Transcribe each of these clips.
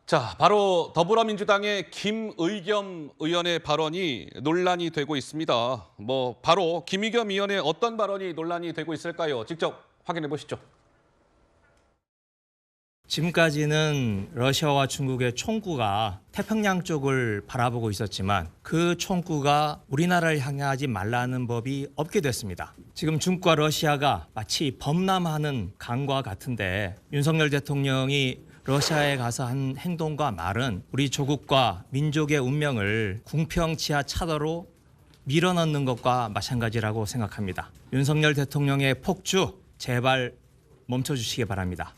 자, 바로 더불어민주당의 김의겸 의원의 발언이 논란이 되고 있습니다. 바로 김의겸 의원의 어떤 발언이 논란이 되고 있을까요? 직접 확인해 보시죠. 지금까지는 러시아와 중국의 총구가 태평양 쪽을 바라보고 있었지만 그 총구가 우리나라를 향하지 말라는 법이 없게 됐습니다. 지금 중국과 러시아가 마치 범람하는 강과 같은데 윤석열 대통령이 러시아에 가서 한 행동과 말은 우리 조국과 민족의 운명을 궁평지하 차도로 밀어넣는 것과 마찬가지라고 생각합니다. 윤석열 대통령의 폭주 제발 멈춰주시기 바랍니다.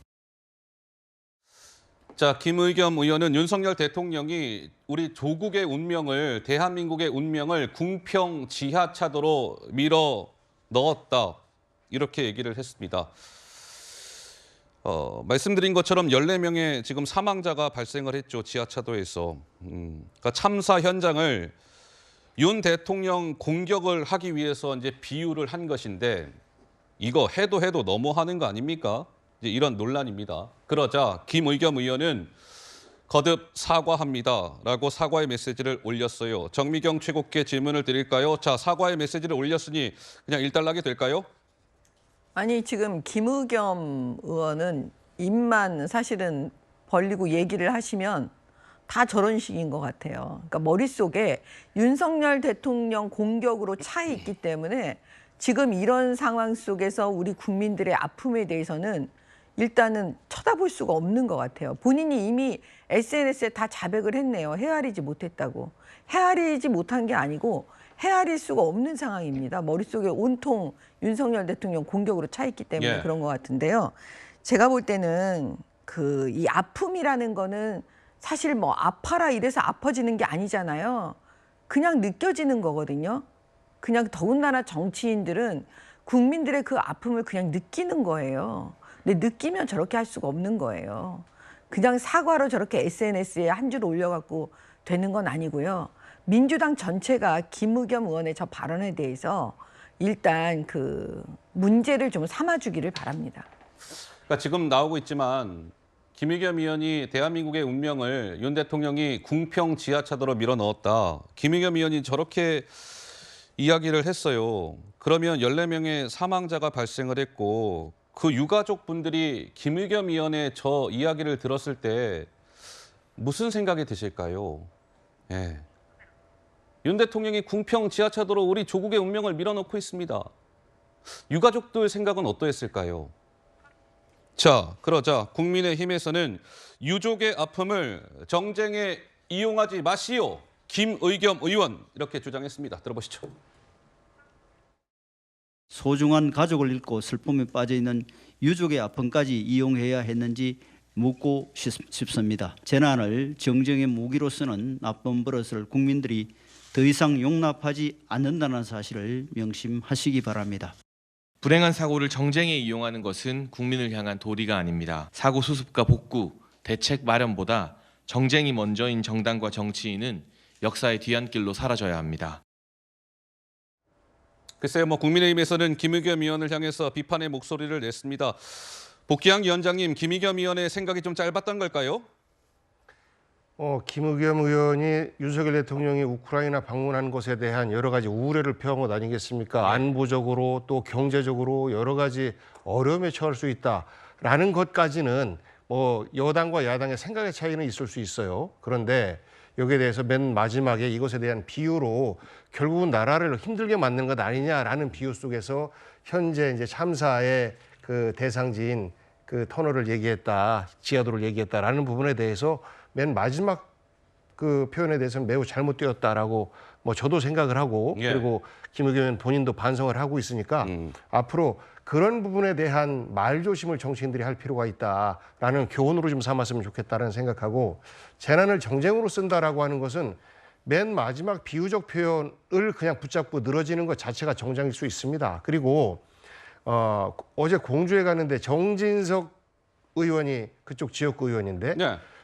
자, 김의겸 의원은 윤석열 대통령이 우리 조국의 운명을, 대한민국의 운명을 궁평 지하차도로 밀어 넣었다. 이렇게 얘기를 했습니다. 말씀드린 것처럼 14명의 지금 사망자가 발생을 했죠. 지하차도에서. 그러니까 참사 현장을 윤 대통령 공격을 하기 위해서 이제 비유를 한 것인데 이거 해도 너무하는 거 아닙니까? 이제 이런 논란입니다. 그러자 김의겸 의원은 거듭 사과합니다라고 사과의 메시지를 올렸어요. 정미경 최고께 질문을 드릴까요? 자, 사과의 메시지를 올렸으니 그냥 일단락이 될까요? 아니 지금 김의겸 의원은 입만 사실은 벌리고 얘기를 하시면 다 저런 식인 것 같아요. 그러니까 머릿속에 윤석열 대통령 공격으로 차 있기 때문에 지금 이런 상황 속에서 우리 국민들의 아픔에 대해서는 일단은 쳐다볼 수가 없는 것 같아요. 본인이 이미 SNS에 다 자백을 했네요. 헤아리지 못했다고. 헤아리지 못한 게 아니고 헤아릴 수가 없는 상황입니다. 머릿속에 온통 윤석열 대통령 공격으로 차 있기 때문에 그런 것 같은데요. 제가 볼 때는 이 아픔이라는 거는 사실 뭐 아파라 이래서 아파지는 게 아니잖아요. 그냥 느껴지는 거거든요. 그냥 더군다나 정치인들은 국민들의 그 아픔을 그냥 느끼는 거예요. 근데 느끼면 저렇게 할 수가 없는 거예요. 그냥 사과로 저렇게 SNS에 한 줄 올려갖고 되는 건 아니고요. 민주당 전체가 김의겸 의원의 저 발언에 대해서 일단 문제를 좀 삼아주기를 바랍니다. 그러니까 지금 나오고 있지만 김의겸 의원이 대한민국의 운명을 윤 대통령이 궁평 지하차도로 밀어넣었다. 김의겸 의원이 저렇게 이야기를 했어요. 그러면 14명의 사망자가 발생을 했고 그 유가족 분들이 김의겸 의원의 저 이야기를 들었을 때 무슨 생각이 드실까요? 예. 윤 대통령이 궁평 지하차도로 우리 조국의 운명을 밀어넣고 있습니다. 유가족들 생각은 어떠했을까요? 자, 그러자 국민의힘에서는 유족의 아픔을 정쟁에 이용하지 마시오. 김의겸 의원 이렇게 주장했습니다. 들어보시죠. 소중한 가족을 잃고 슬픔에 빠져있는 유족의 아픔까지 이용해야 했는지 묻고 싶습니다. 재난을 정쟁의 무기로 쓰는 나쁜 버릇을 국민들이 더 이상 용납하지 않는다는 사실을 명심하시기 바랍니다. 불행한 사고를 정쟁에 이용하는 것은 국민을 향한 도리가 아닙니다. 사고 수습과 복구, 대책 마련보다 정쟁이 먼저인 정당과 정치인은 역사의 뒤안길로 사라져야 합니다. 글쎄요, 국민의힘에서는 김의겸 의원을 향해서 비판의 목소리를 냈습니다. 복귀한 위원장님, 김의겸 의원의 생각이 좀 짧았던 걸까요? 김의겸 의원이 윤석열 대통령이 우크라이나 방문한 것에 대한 여러 가지 우려를 표한 것 아니겠습니까? 안보적으로 또 경제적으로 여러 가지 어려움에 처할 수 있다라는 것까지는 여당과 야당의 생각의 차이는 있을 수 있어요. 그런데 여기에 대해서 맨 마지막에 이것에 대한 비유로 결국은 나라를 힘들게 만드는 것 아니냐라는 비유 속에서 현재 이제 참사의 대상지인 터널을 얘기했다, 지하도를 얘기했다라는 부분에 대해서 맨 마지막 표현에 대해서는 매우 잘못되었다라고 저도 생각을 하고 그리고 김의겸 의원 본인도 반성을 하고 있으니까 앞으로 그런 부분에 대한 말조심을 정치인들이 할 필요가 있다라는 교훈으로 좀 삼았으면 좋겠다는 생각하고 재난을 정쟁으로 쓴다라고 하는 것은 맨 마지막 비유적 표현을 그냥 붙잡고 늘어지는 것 자체가 정쟁일 수 있습니다. 그리고 어제 공주에 갔는데 정진석 의원이 그쪽 지역구 의원인데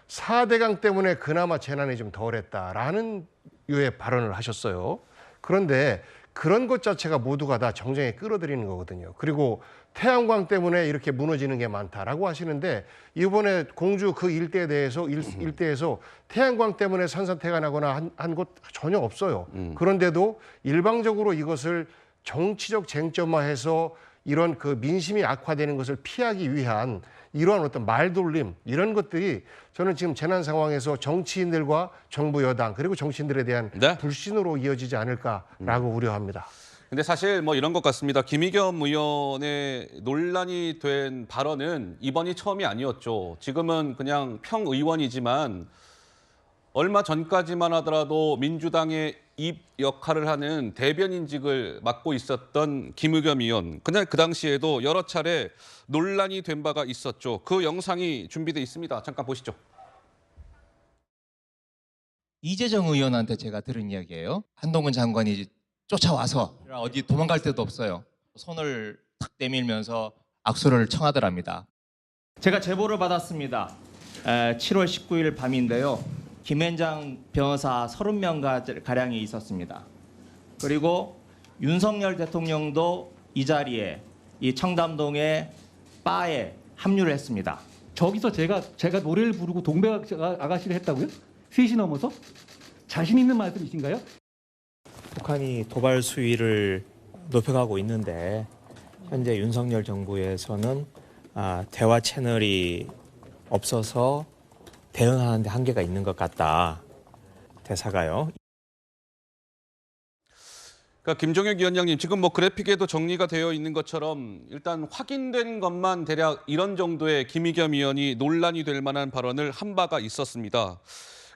4대강 때문에 그나마 재난이 좀 덜했다라는 유의 발언을 하셨어요. 그런데 그런 것 자체가 모두가 다 정쟁에 끌어들이는 거거든요. 그리고 태양광 때문에 이렇게 무너지는 게 많다라고 하시는데 이번에 공주 그 일대에 대해서 일대에서 태양광 때문에 산사태가 나거나 한 곳 전혀 없어요. 그런데도 일방적으로 이것을 정치적 쟁점화해서 이런 그 민심이 악화되는 것을 피하기 위한 이러한 어떤 말돌림 이런 것들이 저는 지금 재난 상황에서 정치인들과 정부 여당 그리고 정치인들에 대한 네. 불신으로 이어지지 않을까라고 우려합니다. 근데 사실 뭐 이런 것 같습니다. 김의겸 의원의 논란이 된 발언은 이번이 처음이 아니었죠. 지금은 그냥 평의원이지만 얼마 전까지만 하더라도 민주당의 입 역할을 하는 대변인직을 맡고 있었던 김의겸 의원. 그날 그 당시에도 여러 차례 논란이 된 바가 있었죠. 그 영상이 준비돼 있습니다. 잠깐 보시죠. 이재정 의원한테 제가 들은 이야기예요. 한동훈 장관이 쫓아와서 어디 도망갈 데도 없어요. 손을 탁 내밀면서 악수를 청하더랍니다. 제가 제보를 받았습니다. 7월 19일 밤인데요. 김앤장 변호사 30명 가량이 있었습니다. 그리고 윤석열 대통령도 이 자리에 이 청담동의 바에 합류를 했습니다. 저기서 제가 노래를 부르고 동백 아가씨를 했다고요? 3시 넘어서? 자신 있는 말씀이신가요? 북한이 도발 수위를 높여가고 있는데 현재 윤석열 정부에서는 대화 채널이 없어서 대응하는 데 한계가 있는 것 같다. 대사가요. 그러니까 김종혁 위원장님 지금 뭐 그래픽에도 정리가 되어 있는 것처럼 일단 확인된 것만 대략 이런 정도의 김의겸 의원이 논란이 될 만한 발언을 한 바가 있었습니다.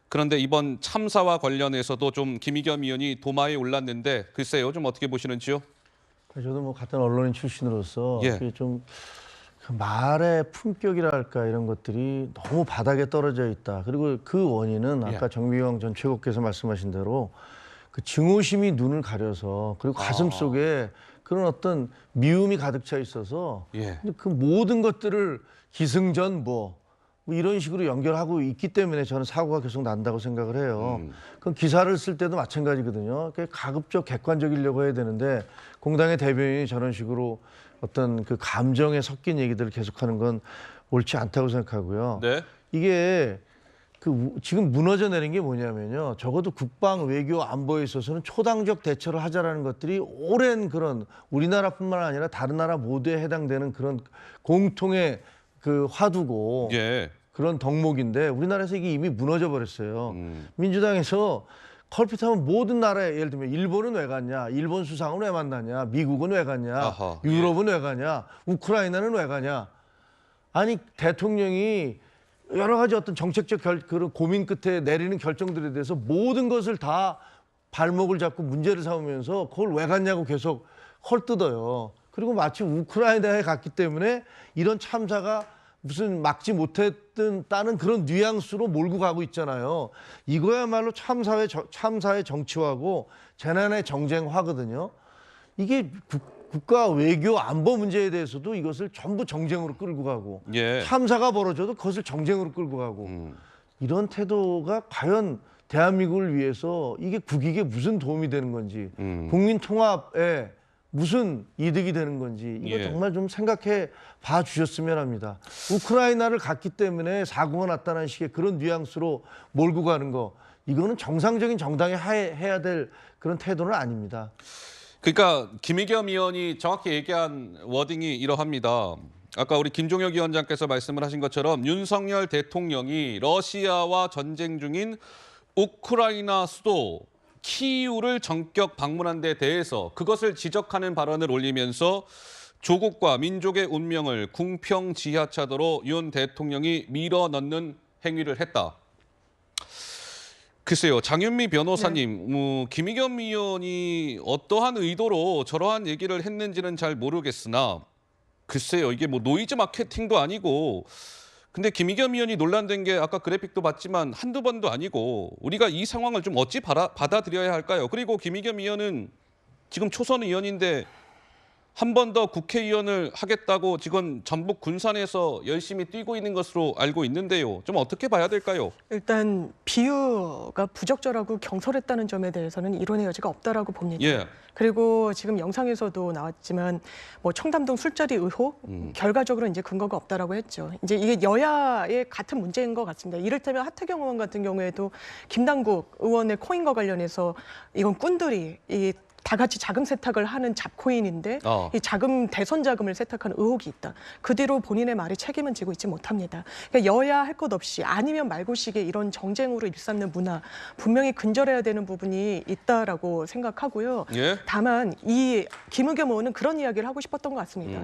그런데 이번 참사와 관련해서도 좀 김의겸 의원이 도마에 올랐는데 글쎄요, 좀 어떻게 보시는지요? 저도 뭐 같은 언론인 출신으로서 예. 그게 좀 그 말의 품격이랄까 이런 것들이 너무 바닥에 떨어져 있다. 그리고 그 원인은 아까 정미경 전 최고께서 말씀하신 대로 그 증오심이 눈을 가려서 그리고 가슴 속에 그런 어떤 미움이 가득 차 있어서 예. 그 모든 것들을 기승전 뭐 이런 식으로 연결하고 있기 때문에 저는 사고가 계속 난다고 생각을 해요. 그럼 기사를 쓸 때도 마찬가지거든요. 가급적 객관적이려고 해야 되는데 공당의 대변인이 저런 식으로 어떤 그 감정에 섞인 얘기들을 계속하는 건 옳지 않다고 생각하고요. 네. 이게 지금 무너져 내린 게 뭐냐면요. 적어도 국방, 외교, 안보에 있어서는 초당적 대처를 하자라는 것들이 오랜 그런 우리나라뿐만 아니라 다른 나라 모두에 해당되는 그런 공통의 그 화두고 예. 그런 덕목인데 우리나라에서 이게 이미 무너져 버렸어요. 민주당에서 컬핏하면 모든 나라에 예를 들면 일본은 왜 갔냐, 일본 수상은 왜 만나냐, 미국은 왜 갔냐, 아하, 유럽은 왜 가냐, 우크라이나는 왜 가냐. 아니 대통령이 여러 가지 어떤 정책적 그런 고민 끝에 내리는 결정들에 대해서 모든 것을 다 발목을 잡고 문제를 삼으면서 그걸 왜 갔냐고 계속 헐뜯어요. 그리고 마치 우크라이나에 갔기 때문에 이런 참사가 무슨 막지 못했다는 그런 뉘앙스로 몰고 가고 있잖아요. 이거야말로 참사의 정치화고 재난의 정쟁화거든요. 이게 국가 외교 안보 문제에 대해서도 이것을 전부 정쟁으로 끌고 가고 예. 참사가 벌어져도 그것을 정쟁으로 끌고 가고 이런 태도가 과연 대한민국을 위해서 이게 국익에 무슨 도움이 되는 건지 국민 통합에 무슨 이득이 되는 건지 이거 예. 정말 좀 생각해 봐 주셨으면 합니다. 우크라이나를 갔기 때문에 사고가 났다는 식의 그런 뉘앙스로 몰고 가는 거 이거는 정상적인 정당이 해야 될 그런 태도는 아닙니다. 그러니까 김의겸 의원이 정확히 얘기한 워딩이 이러합니다. 아까 우리 김종혁 위원장께서 말씀을 하신 것처럼 윤석열 대통령이 러시아와 전쟁 중인 우크라이나 수도 키이우를 전격 방문한 데 대해서 그것을 지적하는 발언을 올리면서 조국과 민족의 운명을 궁평지하차도로 윤 대통령이 밀어넣는 행위를 했다. 글쎄요, 장윤미 변호사님, 김의겸 의원이 어떠한 의도로 저러한 얘기를 했는지는 잘 모르겠으나 글쎄요, 이게 뭐 노이즈 마케팅도 아니고 근데 김의겸 의원이 논란된 게 아까 그래픽도 봤지만 한두 번도 아니고 우리가 이 상황을 좀 어찌 받아들여야 할까요? 그리고 김의겸 의원은 지금 초선 의원인데 한 번 더 국회의원을 하겠다고 지금 전북 군산에서 열심히 뛰고 있는 것으로 알고 있는데요. 좀 어떻게 봐야 될까요? 일단 비유가 부적절하고 경솔했다는 점에 대해서는 이론의 여지가 없다라고 봅니다. 예. 그리고 지금 영상에서도 나왔지만 뭐 청담동 술자리 의혹 결과적으로 이제 근거가 없다라고 했죠. 이제 이게 여야의 같은 문제인 것 같습니다. 이를테면 하태경 의원 같은 경우에도 김남국 의원의 코인과 관련해서 이건 꾼들이 다 같이 자금 세탁을 하는 잡코인인데 이 자금 대선 자금을 세탁한 의혹이 있다. 그 뒤로 본인의 말이 책임은 지고 있지 못합니다. 그러니까 여야 할 것 없이 아니면 말고식의 이런 정쟁으로 일삼는 문화 분명히 근절해야 되는 부분이 있다라고 생각하고요. 예? 다만 이 김의겸 의원은 그런 이야기를 하고 싶었던 것 같습니다.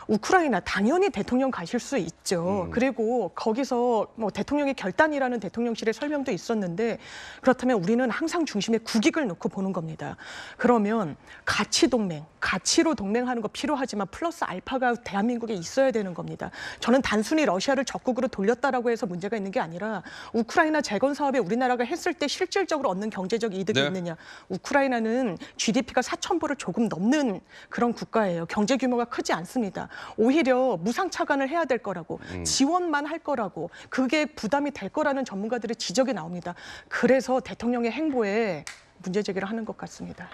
우크라이나 당연히 대통령 가실 수 있죠. 그리고 거기서 뭐 대통령의 결단이라는 대통령실의 설명도 있었는데 그렇다면 우리는 항상 중심에 국익을 놓고 보는 겁니다. 그러면 가치 동맹, 가치로 동맹하는 거 필요하지만 플러스 알파가 대한민국에 있어야 되는 겁니다. 저는 단순히 러시아를 적국으로 돌렸다라고 해서 문제가 있는 게 아니라 우크라이나 재건 사업에 우리나라가 했을 때 실질적으로 얻는 경제적 이득이 네. 있느냐. 우크라이나는 GDP가 4,000불을 조금 넘는 그런 국가예요. 경제 규모가 크지 않습니다. 오히려 무상 차관을 해야 될 거라고 지원만 할 거라고 그게 부담이 될 거라는 전문가들의 지적이 나옵니다. 그래서 대통령의 행보에 문제 제기를 하는 것 같습니다.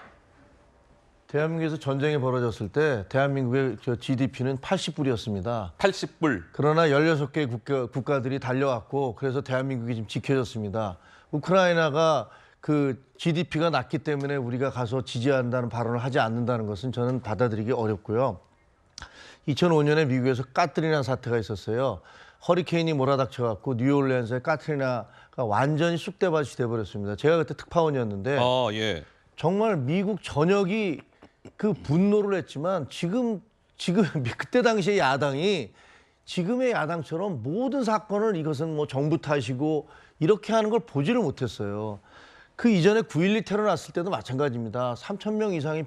대한민국에서 전쟁이 벌어졌을 때 대한민국의 GDP는 80불이었습니다. 80불. 그러나 16개 국가들이 달려왔고 그래서 대한민국이 지금 지켜졌습니다. 우크라이나가 그 GDP가 낮기 때문에 우리가 가서 지지한다는 발언을 하지 않는다는 것은 저는 받아들이기 어렵고요. 2005년에 미국에서 까트리나 사태가 있었어요. 허리케인이 몰아닥쳐갖고 뉴올리언스의 까트리나가 완전히 쑥대밭이 돼버렸습니다. 제가 그때 특파원이었는데 예. 정말 미국 전역이 그 분노를 했지만 지금 그때 당시의 야당이 지금의 야당처럼 모든 사건을 이것은 뭐 정부 탓이고 이렇게 하는 걸 보지를 못했어요. 그 이전에 9.12 테러 났을 때도 마찬가지입니다. 3,000명 이상이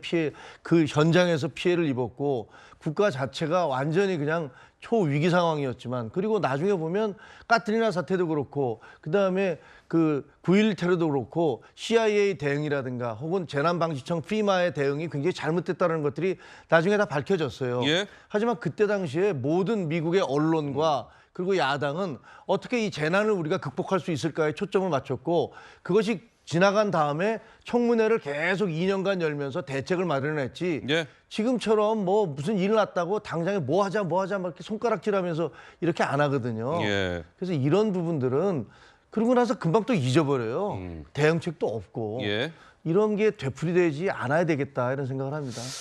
그 현장에서 피해를 입었고 국가 자체가 완전히 그냥 초위기 상황이었지만 그리고 나중에 보면 까트리나 사태도 그렇고 그다음에 그 9.11 테러도 그렇고 CIA 대응이라든가 혹은 재난방지청 FEMA의 대응이 굉장히 잘못됐다는 것들이 나중에 다 밝혀졌어요. 예? 하지만 그때 당시에 모든 미국의 언론과 그리고 야당은 어떻게 이 재난을 우리가 극복할 수 있을까에 초점을 맞췄고 그것이 지나간 다음에 청문회를 계속 2년간 열면서 대책을 마련했지. 예. 지금처럼 뭐 무슨 일 났다고 당장에 뭐 하자 막 이렇게 손가락질하면서 이렇게 안 하거든요. 예. 그래서 이런 부분들은 그러고 나서 금방 또 잊어버려요. 대응책도 없고 예. 이런 게 되풀이되지 않아야 되겠다 이런 생각을 합니다.